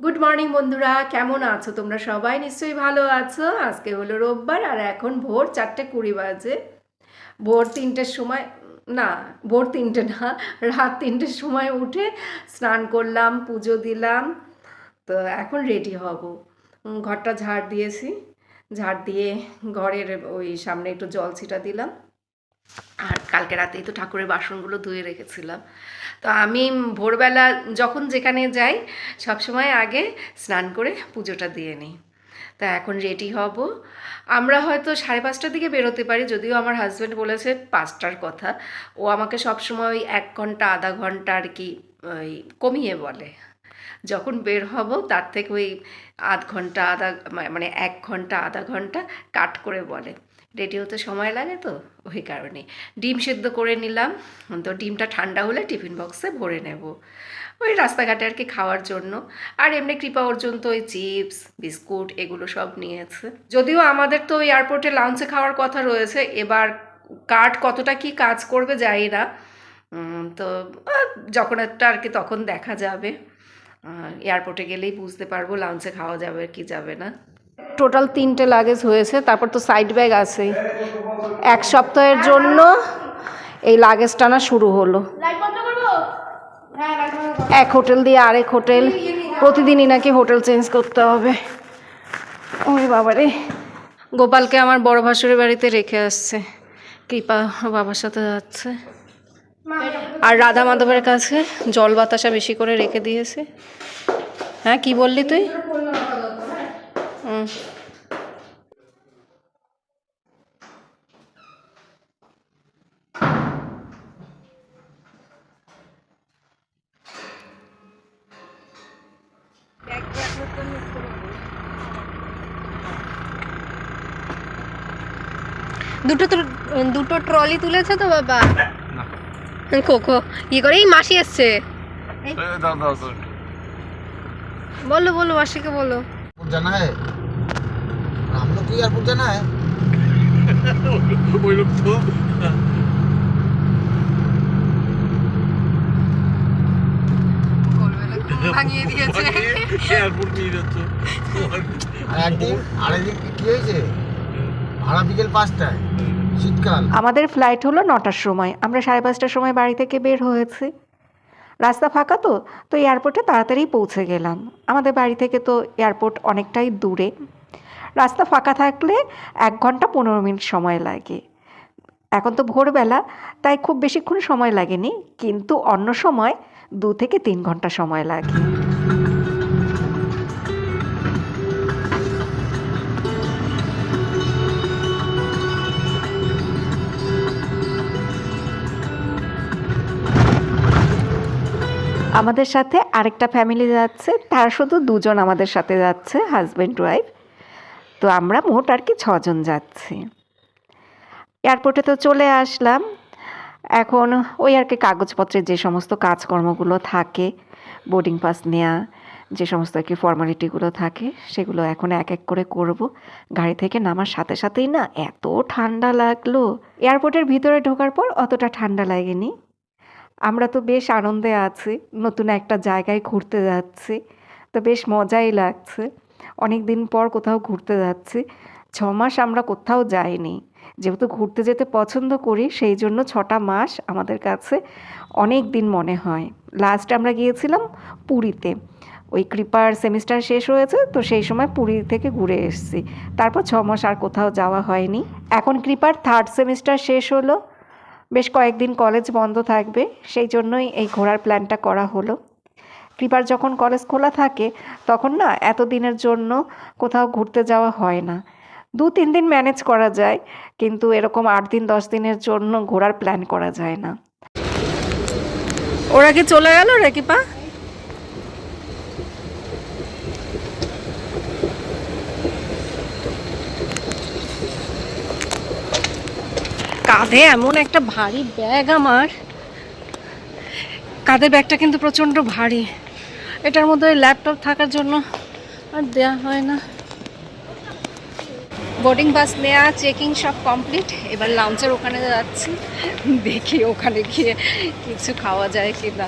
Good morning বন্ধুরা, কেমন আছো তোমরা? সবাই নিশ্চয়ই ভালো আছো। আজকে হলো রোববার আর এখন ভোর 4:20 বাজে। ভোর 3টের সময়, না ভোর 3টে না, রাত 3টের সময় উঠে স্নান করলাম, পুজো দিলাম। তো এখন রেডি হব। ঘরটা ঝাড় দিয়েছি, ঝাড় দিয়ে ঘরের ওই সামনে একটু জল ছিটা দিলাম। আর কালকে রাতেই তো ঠাকুরের বাসনগুলো ধুয়ে রেখেছিলাম। তো আমি ভোরবেলা যখন যেখানে যাই সবসময় আগে স্নান করে পুজোটা দিয়ে নিই। তা এখন রেডি হব। আমরা হয়তো 5:30টার দিকে বেরোতে পারি, যদিও আমার হাজব্যান্ড বলেছে 5টার কথা। ও আমাকে সবসময় ওই 1 ঘন্টা আধা ঘন্টা আর কি ওই কমিয়ে বলে। যখন বের হব তার থেকে ওই আধ ঘন্টা আধা, মানে 1 ঘন্টা আধা ঘন্টা কাট করে বলে। রেডি হতে সময় লাগে তো ওই কারণে। ডিম সেদ্ধ করে নিলাম, তো ডিমটা ঠান্ডা হলে টিফিন বক্সে ভরে নেব ওই রাস্তাঘাটে আর কি খাওয়ার জন্য। আর এমনি কৃপা অর্জুন তো ওই চিপস বিস্কুট এগুলো সব নিয়েছে। যদিও আমাদের তো এয়ারপোর্টে লাঞ্চে খাওয়ার কথা রয়েছে, এবার কার্ড কতটা কি কাজ করবে জানি না। তো যখন একটা আর কি তখন দেখা যাবে। এয়ারপোর্টে গেলেই বুঝতে পারবো লাঞ্চে খাওয়া যাবে কি যাবে না। টোটাল 3টে লাগেজ হয়েছে, তারপর তো সাইড ব্যাগ আছে। 1 সপ্তাহের জন্য এই লাগেজ টানা শুরু হলো। এক হোটেল দিয়ে আরেক হোটেল, প্রতিদিনই নাকি হোটেল চেঞ্জ করতে হবে। ওই বাবারে, গোপালকে আমার বড় ভাসুরের বাড়িতে রেখে আসছে, কৃপা বাবার সাথে যাচ্ছে। আর রাধা মাধবের কাছে জল বাতাসা বেশি করে রেখে দিয়েছে। হ্যাঁ কি বললি তুই? দুটো ট্রলি তুলেছে তো বাবা। খোখো ইয়ে করে, এই মাসি এসছে। বলো বলো, মাসিকে বলো। जाना है, हम लोग को एयरपोर्ट जाना है। वो लोग तो ভাঙিয়ে দিয়েছে এয়ারপোর্ট নিয়ে যাচ্ছে। একদিন আরেকদিন কি হয়েছে, ভাড়া বিকেল 5টায়, শীতকাল। আমাদের ফ্লাইট হলো 9টার সময়। আমরা 5:30টার সময় বাড়ি থেকে বের হয়েছি। রাস্তা ফাঁকা তো তো এয়ারপোর্টে তাড়াতাড়ি পৌঁছে গেলাম। আমাদের বাড়ি থেকে তো এয়ারপোর্ট অনেকটাই দূরে। রাস্তা ফাঁকা থাকলে 1 ঘন্টা 15 মিনিট সময় লাগে। এখন তো ভোরবেলা, তাই খুব বেশিক্ষণ সময় লাগেনি, কিন্তু অন্য সময় 2 থেকে 3 ঘন্টা সময় লাগে। আমাদের সাথে আরেকটা ফ্যামিলি যাচ্ছে, তারা শুধু 2 জন আমাদের সাথে যাচ্ছে, হাজব্যান্ড ওয়াইফ। তো আমরা মোট আর কি 6 জন যাচ্ছি। এয়ারপোর্টে তো চলে আসলাম। এখন ওই আর কি কাগজপত্রের যে সমস্ত কাজকর্মগুলো থাকে, বোর্ডিং পাস নেওয়া, যে সমস্ত আর কি ফর্মালিটিগুলো থাকে, সেগুলো এখন এক এক করে করব। গাড়ি থেকে নামার সাথে সাথেই না এত ঠান্ডা লাগলো। এয়ারপোর্টের ভিতরে ঢোকার পর অতটা ঠান্ডা লাগেনি। আমরা তো বেশ আনন্দে আছি, নতুন একটা জায়গায় ঘুরতে যাচ্ছি, তো বেশ মজাই লাগছে। অনেক দিন পর কোথাও ঘুরতে যাচ্ছি। 6 মাস আমরা কোথাও যাইনি। যেহেতু ঘুরতে যেতে পছন্দ করি, সেই জন্য 6টা মাস আমাদের কাছে অনেক দিন মনে হয়। লাস্ট আমরা গিয়েছিলাম পুরীতে, ওই কৃপার সেমিস্টার শেষ হয়েছে তো সেই সময় পুরী থেকে ঘুরে এসেছি। তারপর 6 মাস আর কোথাও যাওয়া হয়নি। এখন কৃপার 3rd সেমিস্টার শেষ হলো, বেশ কয়েকদিন কলেজ বন্ধ থাকবে, সেই জন্যই এই ঘোরার প্ল্যানটা করা হলো। কৃপার যখন কলেজ খোলা থাকে তখন না এত দিনের জন্য কোথাও ঘুরতে যাওয়া হয় না। 2-3 দিন ম্যানেজ করা যায়, কিন্তু এরকম 8 দিন 10 দিনের জন্য ঘোরার প্ল্যান করা যায় না। ওরা কি চলে গেল রে কৃপা? কাঁধে এমন একটা ভারী ব্যাগ, আমার কাঁধের ব্যাগটা কিন্তু প্রচণ্ড ভারী। এটার মধ্যে ল্যাপটপ থাকার জন্য আর দেয়া হয় না। বোর্ডিং পাস নেওয়া, চেকিং সব কমপ্লিট। এবার লাউঞ্জের ওখানে যাচ্ছি, দেখি ওখানে গিয়ে কিছু খাওয়া যায় কি না।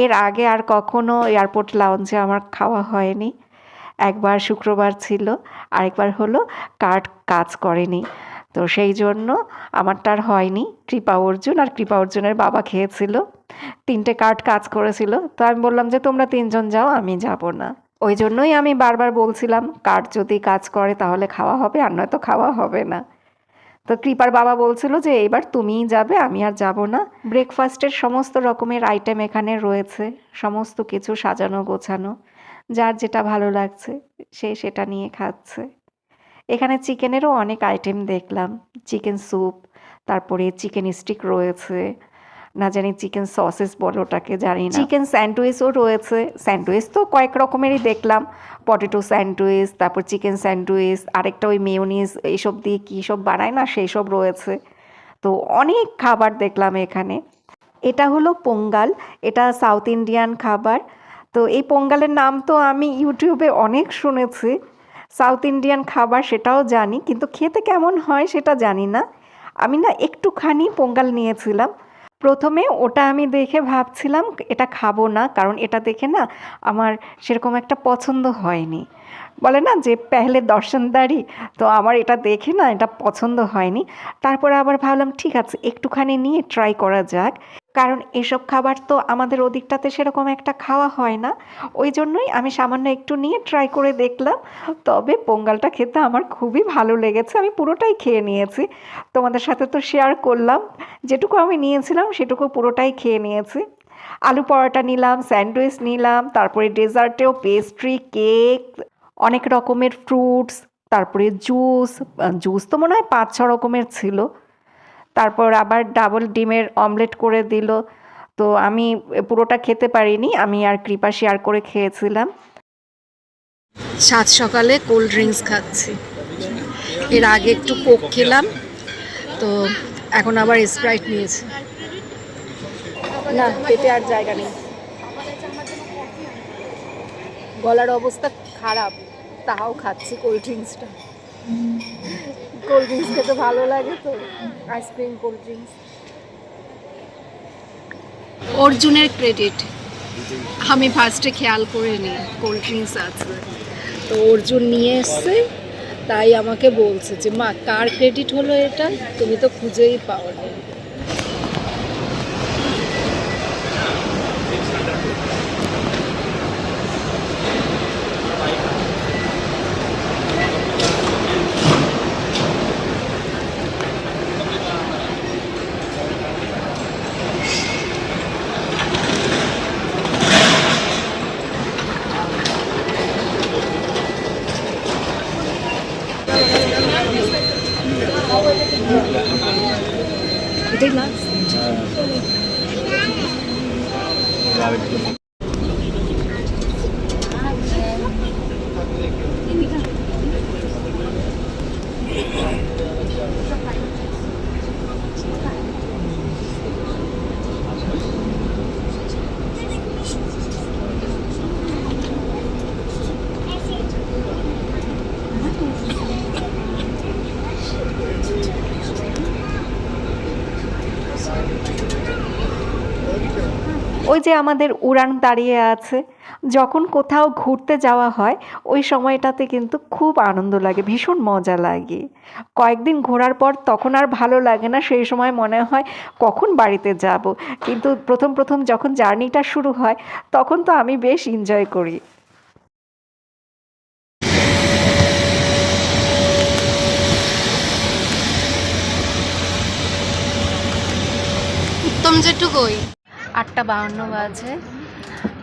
এর আগে আর কখনো এয়ারপোর্ট লাউঞ্জে আমার খাওয়া হয়নি। একবার শুক্রবার ছিল, আরেকবার হলো কার্ড কাজ করেনি, তো সেই জন্য আমারটা আর হয়নি। কৃপা অর্জুন আর কৃপা অর্জুনের বাবা খেয়েছিল, 3টে কার্ড কাজ করেছিল। তো আমি বললাম যে তোমরা 3জন যাও, আমি যাব না। ওই জন্যই আমি বারবার বলছিলাম কার্ড যদি কাজ করে তাহলে খাওয়া হবে, আর নয়তো খাওয়া হবে না। তো কৃপার বাবা বলছিল যে এবার তুমিই যাবে, আমি আর যাব না। ব্রেকফাস্টের সমস্ত রকমের আইটেম এখানে রয়েছে, সমস্ত কিছু সাজানো গোছানো, যার যেটা ভালো লাগছে সে সেটা নিয়ে খাচ্ছে। এখানে চিকেনেরও অনেক আইটেম দেখলাম, চিকেন স্যুপ, তারপরে চিকেন স্টিক রয়েছে, না জানি চিকেন সসেস বলো ওটাকে জানি না, চিকেন স্যান্ডউইচও রয়েছে। স্যান্ডউইচ তো কয়েক রকমেরই দেখলাম, পটেটো স্যান্ডউইচ, তারপর চিকেন স্যান্ডউইচ, আরেকটা ওই মেয়োনিজ এইসব দিয়ে কী সব বানায় না সেই সব রয়েছে। তো অনেক খাবার দেখলাম এখানে। এটা হলো পোঙ্গাল, এটা সাউথ ইন্ডিয়ান খাবার। তো এই পোঙ্গালের নাম তো আমি ইউটিউবে অনেক শুনেছি, সাউথ ইন্ডিয়ান খাবার সেটাও জানি, কিন্তু খেতে কেমন হয় সেটা জানি না। আমি না একটুখানি পোঙ্গাল নিয়েছিলাম। প্রথমে ওটা আমি দেখে ভাবছিলাম এটা খাবো না, কারণ এটা দেখে না আমার সেরকম একটা পছন্দ হয়নি। বলে না যে পেহলে দর্শনদারি, তো আমার এটা দেখে না এটা পছন্দ হয়নি। তারপরে আবার ভাবলাম ঠিক আছে একটুখানি নিয়ে ট্রাই করা যাক, কারণ এসব খাবার তো আমাদের ওদিকটাতে সেরকম একটা খাওয়া হয় না। ওই জন্যই আমি সামান্য একটু নিয়ে ট্রাই করে দেখলাম। তবে পোঙ্গালটা খেতে আমার খুবই ভালো লেগেছে, আমি পুরোটাই খেয়ে নিয়েছি। তোমাদের সাথে তো শেয়ার করলাম, যেটুকু আমি নিয়েছিলাম সেটুকু পুরোটাই খেয়ে নিয়েছি। আলু পরোটা নিলাম, স্যান্ডউইচ নিলাম, তারপরে ডেজার্টেও পেস্ট্রি, কেক, অনেক রকমের ফ্রুটস, তারপরে জুস তো মনে হয় 5-6 রকমের ছিল। তারপর আবার ডাবল ডিমের অমলেট করে দিল। তো আমি পুরোটা খেতে পারিনি, আমি আর কৃপা শেয়ার করে খেয়েছিলাম। সাত সকালে কোল্ড ড্রিঙ্কস খাচ্ছি, এর আগে একটু কোক খেলাম, তো এখন আবার স্প্রাইট নিয়েছি। না পেটে আর জায়গা নেই, গলার অবস্থা খারাপ, তাও খাচ্ছি কোল্ড ড্রিঙ্কসটা। কোল্ড ড্রিঙ্কস খেতে ভালো লাগে তো, আইসক্রিম কোল্ড ড্রিঙ্কস। অর্জুনের ক্রেডিট, আমি ফার্স্টে খেয়াল করিনি কোল্ড ড্রিঙ্কস আছে, তো অর্জুন নিয়ে এসছে, তাই আমাকে বলছে যে মা কার ক্রেডিট হলো এটা, তুমি তো খুঁজেই পাও না। এটাই লাস্ট। ওই যে আমাদের উড়ান দাঁড়িয়ে আছে, যখন কোথাও ঘুরতে যাওয়া হয় ওই সময়টাতে কিন্তু খুব আনন্দ লাগে, ভীষণ মজা লাগে। কয়েকদিন ঘোরার পর তখন আর ভালো লাগে না, সেই সময় মনে হয় কখন বাড়িতে যাব। কিন্তু প্রথম প্রথম যখন জার্নিটা শুরু হয় তখন তো আমি বেশ এনজয় করি। উত্তম যেটুকুই 8:52 বাজে,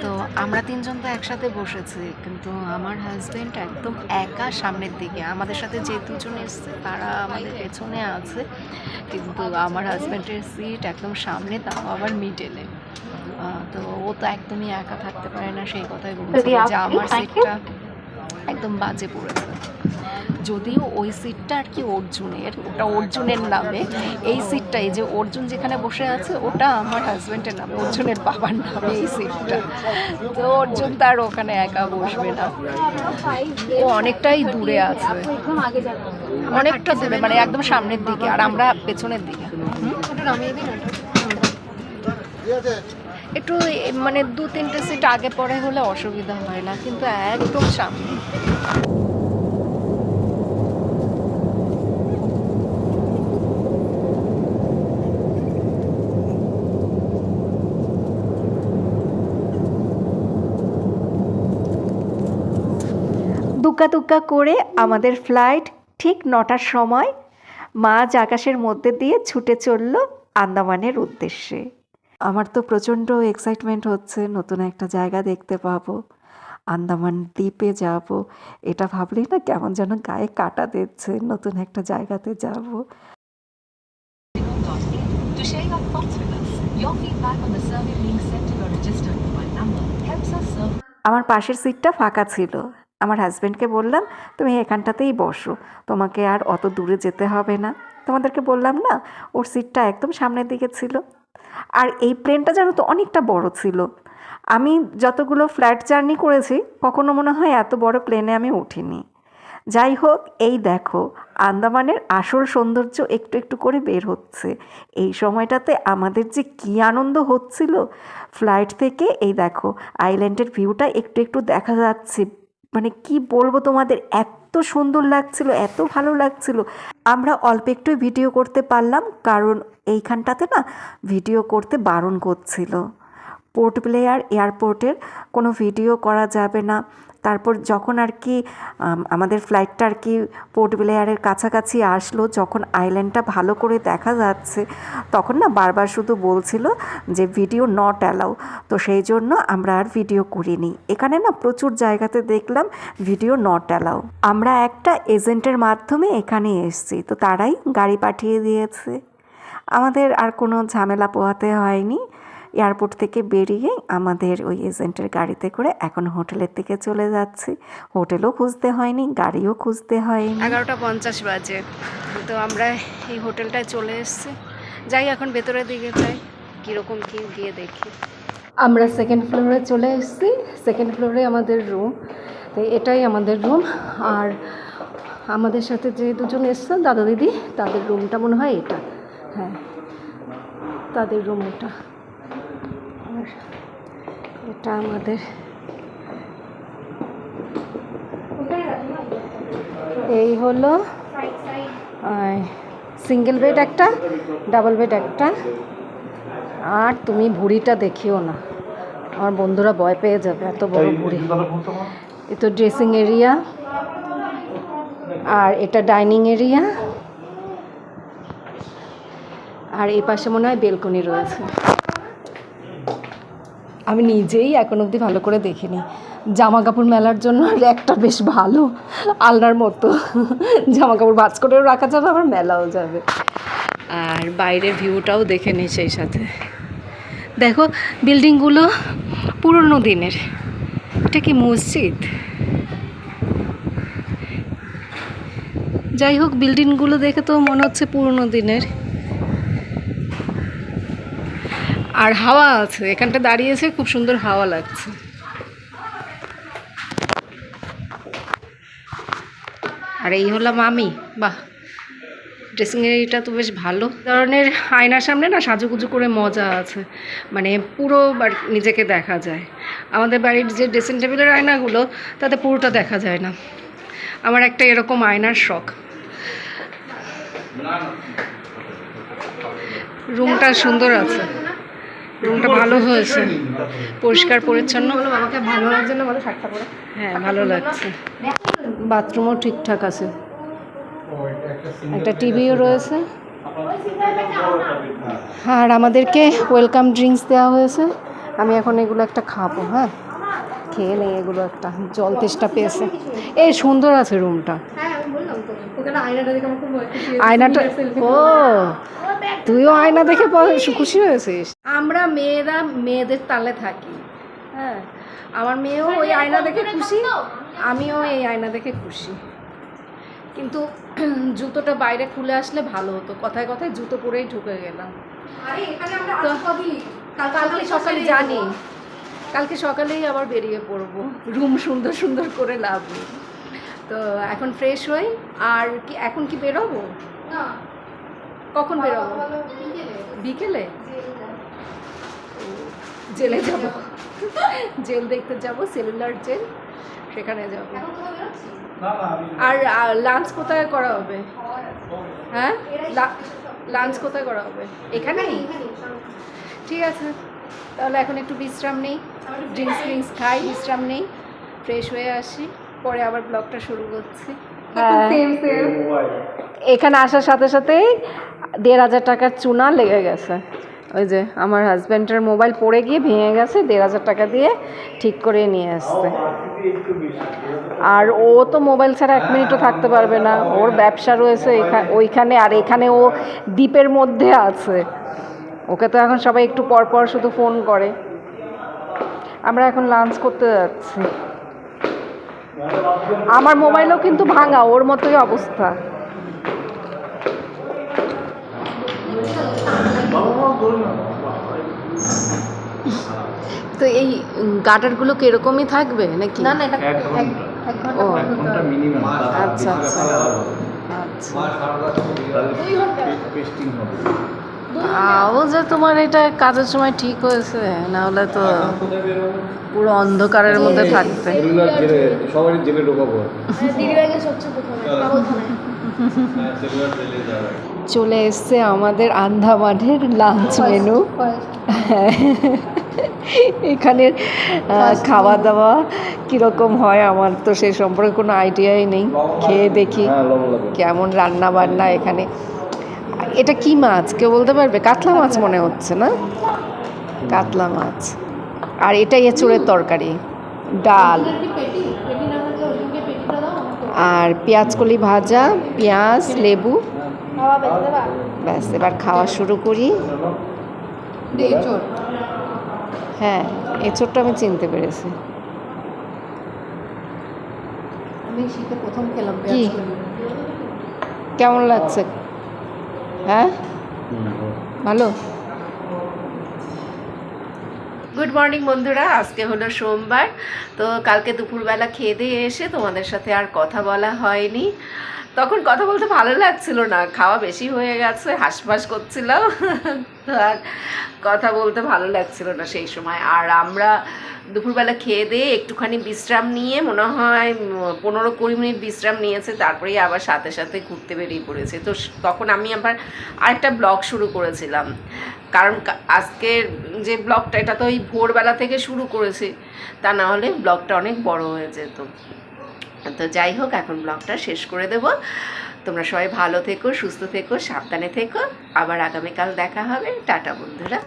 তো আমরা 3জন তো একসাথে বসেছি, কিন্তু আমার হাজব্যান্ড একদম একা সামনের দিকে। আমাদের সাথে যে 2জন এসছে তারা আমাদের পেছনে আছে, কিন্তু আমার হাজব্যান্ডের সিট একদম সামনে, তাও আবার মিডলে। তো ও তো একদমই একা থাকতে পারে না, সেই কথাই বলছে যে আমার সিটটা একদম বাজে পড়েছে। যদিও ওই সিটটা আর কি অর্জুনের, ওটা অর্জুনের নামে। এই সিটটা, এই যে অর্জুন যেখানে বসে আছে ওটা আমার হাজব্যান্ডের নামে, অর্জুনের বাবার নামে এই সিটটা। তো অর্জুন তার ওখানে একা বসবে না, ও অনেকটাই দূরে আছে, অনেকটা দূরে, মানে একদম সামনের দিকে, আর আমরা পেছনের দিকে। একটু মানে 2-3টে সিট আগে পরে হলে অসুবিধা হয় না, কিন্তু একদম সামনে। দুক্কা দুক্কা করে আমাদের ফ্লাইট ঠিক 9টার সময় মাঝ আকাশের মধ্যে দিয়ে ছুটে চলল আন্দামানের উদ্দেশ্যে। আমার তো প্রচণ্ড এক্সাইটমেন্ট হচ্ছে, নতুন একটা জায়গা দেখতে পাবো, আন্দামান দ্বীপে যাব। এটা ভাবলেই না কেমন যেন গায়ে কাঁটা দিচ্ছে, নতুন একটা জায়গাতে যাব। To share your thoughts with us, your feedback on the survey link sent to your registered mobile number helps us serve. আমার পাশের সিটটা ফাঁকা ছিল। আমার হাজব্যান্ডকে বললাম, তুমি এখানটাতেই বসো, তোমাকে আর অত দূরে যেতে হবে না। তোমাদেরকে বললাম না, ওর সিটটা একদম সামনের দিকে ছিল। আর এই প্লেনটা জানো তো অনেকটা বড় ছিল। আমি যতগুলো ফ্লাইট জার্নি করেছি কখনো মনে হয় এত বড় প্লেনে আমি উঠিনি। যাই হোক, এই দেখো আন্দামানের আসল সৌন্দর্য একটু একটু করে বের হচ্ছে। এই সময়টাতে আমাদের যে কী আনন্দ হচ্ছিল ফ্লাইট থেকে। এই দেখো আইল্যান্ডের ভিউটা একটু একটু দেখা যাচ্ছে, মানে কি বলবো তোমাদের, এত সুন্দর লাগছিল, এত ভালো লাগছিল। আমরা অল্প একটু ভিডিও করতে পারলাম, কারণ এইখানটাতে না ভিডিও করতে বারণ করছিল। পোর্ট ব্লেয়ার এয়ারপোর্টের কোনো ভিডিও করা যাবে না। তারপর যখন আর কি আমাদের ফ্লাইটটা আর কি পোর্ট ব্লেয়ারের কাছাকাছি আসলো, যখন আইল্যান্ডটা ভালো করে দেখা যাচ্ছে, তখন না বারবার শুধু বলছিল যে ভিডিও নট অ্যালাউ। তো সেই জন্য আমরা আর ভিডিও করিনি। এখানে না প্রচুর জায়গাতে দেখলাম ভিডিও নট অ্যালাউ। আমরা একটা এজেন্টের মাধ্যমে এখানে এসেছি, তো তারাই গাড়ি পাঠিয়ে দিয়েছে, আমাদের আর কোনো ঝামেলা পোহাতে হয়নি। এয়ারপোর্ট থেকে বেরিয়ে আমাদের ওই এজেন্টের গাড়িতে করে এখন হোটেলের দিকে চলে যাচ্ছি। হোটেলও খুঁজতে হয়নি, গাড়িও খুঁজতে হয়নি। 11:50 বাজে, তো আমরা এই হোটেলটায় চলে এসেছি। যাই এখন ভেতরের দিকে যাই, কীরকম কী গিয়ে দেখি। আমরা সেকেন্ড ফ্লোরে চলে এসেছি। সেকেন্ড ফ্লোরে আমাদের রুম, তো এটাই আমাদের রুম। আর আমাদের সাথে যে দুজন এসছে দাদা দিদি, তাদের রুমটা মনে হয় এটা, হ্যাঁ তাদের রুম এটা। আর এটা আমাদের, এই হলো সিঙ্গেল বেড একটা, ডাবল বেড একটা। আর তুমি ভুঁড়িটা দেখিও না, আমার বন্ধুরা ভয় পেয়ে যাবে, এত বড় ভুঁড়ি। এ তো ড্রেসিং এরিয়া, আর এটা ডাইনিং এরিয়া, আর এই পাশে মনে হয় বেলকনি রয়েছে। আমি নিজেই এখন অবধি ভালো করে দেখিনি। জামা কাপড় মেলার জন্য র্যাকটা বেশ ভালো, আলনার মতো, জামা কাপড় ভাঁজ করেও রাখা যাবে, আবার মেলাও যাবে। আর বাইরের ভিউটাও দেখে নিই সেই সাথে। দেখো বিল্ডিংগুলো পুরনো দিনের। এটা কি মসজিদ? যাই হোক, বিল্ডিংগুলো দেখে তো মনে হচ্ছে পুরনো দিনের। আর হাওয়া আছে, এখানটা দাঁড়িয়েছে, খুব সুন্দর হাওয়া লাগছে। আর এই হলাম আমি। বাহ, ড্রেসিং এরিয়াটা তো বেশ ভালো ধরনের। আয়নার সামনে না সাজুগুজু করে মজা আছে, মানে পুরো নিজেকে দেখা যায়। আমাদের বাড়ির যে ড্রেসিং টেবিলের আয়নাগুলো, তাতে পুরোটা দেখা যায় না। আমার একটা এরকম আয়নার শখ। রুমটা সুন্দর আছে, রুমটা ভালো হয়েছে, পরিষ্কার পরিচ্ছন্ন। আমাকে ভালো লাগছে না, বলে শার্টটা পরে। হ্যাঁ ভালো লাগছে। বাথরুমও ঠিকঠাক আছে, একটা টিভিও রয়েছে। আর আমাদেরকে ওয়েলকাম ড্রিঙ্কস দেওয়া হয়েছে। আমি এখন এগুলো একটা খাবো, হ্যাঁ খেয়ে নেই এগুলো। একটা জল তেষ্টা পেয়েছে। এই সুন্দর আছে রুমটা। আয়নাটা, ও তুইও আয়না দেখে খুশি হয়েছিস? আমরা মেয়েরা মেয়েদের তালে থাকি, হ্যাঁ। আমার মেয়েও ওই আয়না দেখে খুশি, আমিও এই আয়না দেখে খুশি। কিন্তু জুতোটা বাইরে খুলে আসলে ভালো হতো। কথায় কথায় জুতো পরেই ঢুকে গেলাম। তো কালকে সকালে জানি, কালকে সকালেই আবার বেরিয়ে পড়বো। রুম সুন্দর সুন্দর করে লাভ নেই। তো এখন ফ্রেশ হই। আর কি এখন কি বেরোবো? না, কখন বেরোবো? বিকেলে। জেলে যাব, জেল দেখতে যাব, সেলুলার জেল, সেখানে যাব। আর লাঞ্চ কোথায় করা হবে? হ্যাঁ, লাঞ্চ কোথায় করা হবে? এখানেই? ঠিক আছে, তাহলে এখন একটু বিশ্রাম নেই, ড্রিঙ্কস খাই, বিশ্রাম নেই, ফ্রেশ হয়ে আসি, পরে আবার ব্লগটা শুরু করছি। হ্যাঁ, এখানে আসার সাথে সাথেই 1,500 টাকার চুনা লেগে গেছে। ওই যে আমার হাজব্যান্ডের মোবাইল পড়ে গিয়ে ভেঙে গেছে, 1,500 টাকা দিয়ে ঠিক করে নিয়ে আসছে। আর ও তো মোবাইল ছাড়া 1 মিনিটও থাকতে পারবে না, ওর ব্যবসা রয়েছে ওইখানে, আর এখানে ও দ্বীপের মধ্যে আছে, ওকে তো এখন সবাই একটু পর পর শুধু ফোন করে। আমরা এখন লাঞ্চ করতে যাচ্ছি। আমার মোবাইলও কিন্তু ভাঙা, ওর মতোই অবস্থা। তো এই গাটারগুলো কিরকমই থাকবে নাকি? না না, এটা 1 ঘন্টা মিনিমাম। আচ্ছা আচ্ছা আচ্ছা, যে তোমার এটা কাজের সময় ঠিক হয়েছে, না হলে তো পুরো অন্ধকারের মধ্যে থাকতে। সবাই জেলে ঢোকাবো। চলে এসছে আমাদের আন্দামানের লাঞ্চ মেনু। এখানের খাওয়া দাওয়া কীরকম হয় আমার তো সে সম্পর্কে কোনো আইডিয়াই নেই, খেয়ে দেখি কেমন রান্না বান্না এখানে। এটা কি মাছ কেউ বলতে পারবে? কাতলা মাছ মনে হচ্ছে, না? কাতলা মাছ। আর এটা এঁচোড়ের তরকারি, ডাল, আর পেঁয়াজকলি ভাজা, পেঁয়াজ, লেবু, ব্যাস। এবার খাওয়া শুরু করি। হ্যাঁ, এঁচোড়টা আমি চিনতে পেরেছি। আমি শীতে প্রথম খেলাম। কি কেমন লাগছে? হ্যাঁ, ভালো। গুড মর্নিং বন্ধুরা, আজকে হলো সোমবার। তো কালকে দুপুরবেলা খেয়ে দিয়ে এসে তোমাদের সাথে আর কথা বলা হয়নি। তখন কথা বলতে ভালো লাগছিল না, খাওয়া বেশি হয়ে গেছে, হাঁসফাঁস করছিল, তো আর কথা বলতে ভালো লাগছিল না সেই সময়। আর আমরা দুপুরবেলা খেয়ে দিয়ে একটুখানি বিশ্রাম নিয়ে, মনে হয় 15-20 মিনিট বিশ্রাম নিয়েছে, তারপরেই আবার সাথে সাথে ঘুরতে বেরিয়ে পড়েছে। তো তখন আমি আবার আরেকটা ব্লগ শুরু করেছিলাম, কারণ আজকের যে ব্লগটা এটা তো ওই ভোরবেলা থেকে শুরু করেছি, তা না হলে ব্লগটা অনেক বড় হয়ে যেত। তো যাই হোক, এখন ব্লগটা শেষ করে দেব। তোমরা সবাই ভালো থেকো, সুস্থ থেকো, সাবধানে থেকো। আবার আগামীকাল দেখা হবে। টাটা বন্ধুরা।